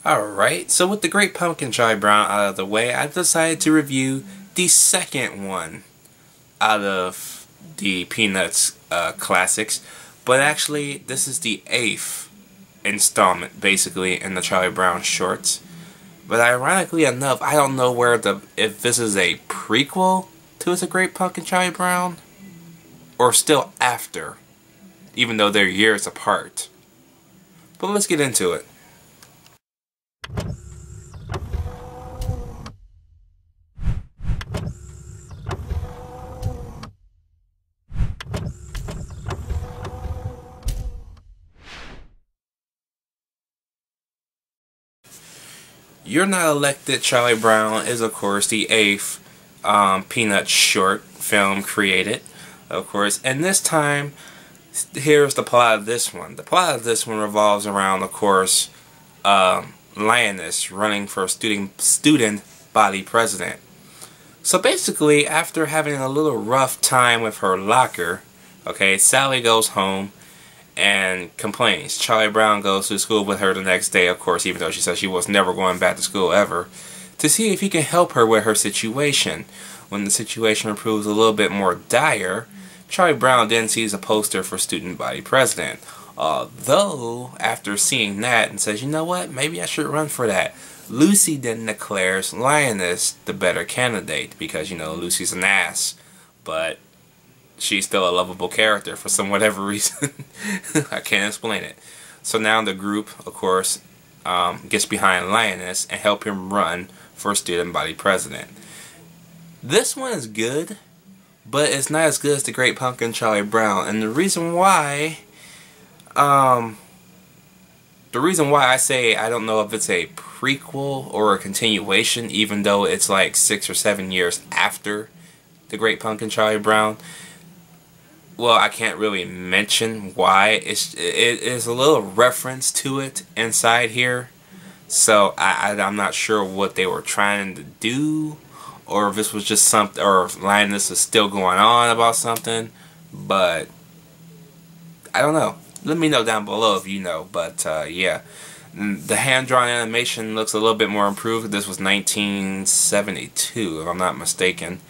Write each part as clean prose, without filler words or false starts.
Alright, so with the Great Pumpkin Charlie Brown out of the way, I've decided to review the second one out of the Peanuts classics. But actually, this is the 8th installment, basically, in the Charlie Brown shorts. But ironically enough, I don't know if this is a prequel to The Great Pumpkin Charlie Brown, or still after, even though they're years apart. But let's get into it. You're Not Elected Charlie Brown is, of course, the 8th Peanuts short film created, of course. And this time, here's the plot of this one. The plot of this one revolves around, of course, Lioness running for student body president. So basically, after having a little rough time with her locker, okay, Sally goes home and complains. Charlie Brown goes to school with her the next day, of course, even though she said she was never going back to school ever, to see if he can help her with her situation. When the situation proves a little bit more dire, Charlie Brown then sees a poster for student body president. Although, after seeing that and says, you know what, maybe I should run for that, Lucy then declares Lioness the better candidate because, you know, Lucy's an ass. But she's still a lovable character for some whatever reason. I can't explain it. So now the group, of course, gets behind Lioness and help him run for student body president. This one is good, but it's not as good as The Great Pumpkin Charlie Brown. And the reason why I say I don't know if it's a prequel or a continuation, even though it's like 6 or 7 years after The Great Pumpkin Charlie Brown. Well, I can't really mention why. It is a little reference to it inside here. So I'm not sure what they were trying to do, or if this was just something, or if Lioness is still going on about something. But I don't know. Let me know down below if you know. But yeah, the hand-drawn animation looks a little bit more improved. This was 1972, if I'm not mistaken.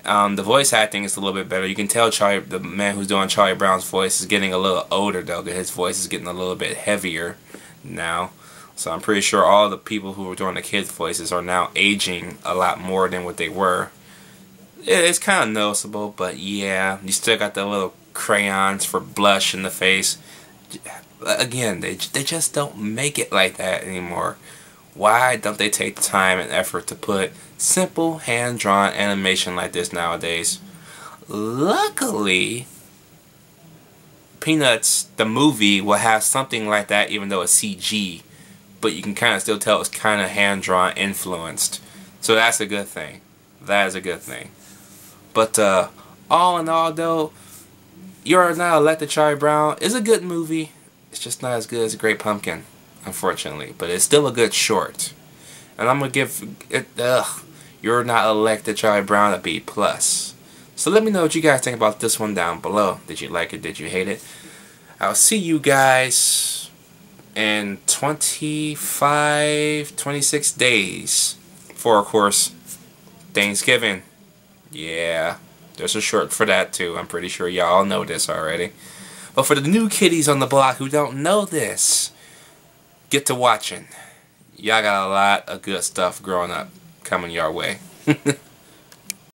The voice acting is a little bit better. You can tell the man who's doing Charlie Brown's voice is getting a little older, though. His voice is getting a little bit heavier now. So I'm pretty sure all the people who were doing the kids' voices are now aging a lot more than what they were. It's kind of noticeable, but yeah, you still got the little crayons for blush in the face. Again, they just don't make it like that anymore. Why don't they take the time and effort to put simple hand-drawn animation like this nowadays? Luckily, Peanuts, the movie, will have something like that, even though it's CG. But you can kind of still tell it's kind of hand-drawn influenced. So that's a good thing. That is a good thing. But all in all, though, You're Not Elected Charlie Brown is a good movie. It's just not as good as The Great Pumpkin, unfortunately. But it's still a good short. And I'm going to give it, You're Not Elected Charlie Brown a B+. So let me know what you guys think about this one down below. Did you like it? Did you hate it? I'll see you guys in 26 days for, of course, Thanksgiving. Yeah, there's a short for that too. I'm pretty sure y'all know this already. But for the new kiddies on the block who don't know this, get to watching. Y'all got a lot of good stuff growing up coming your way.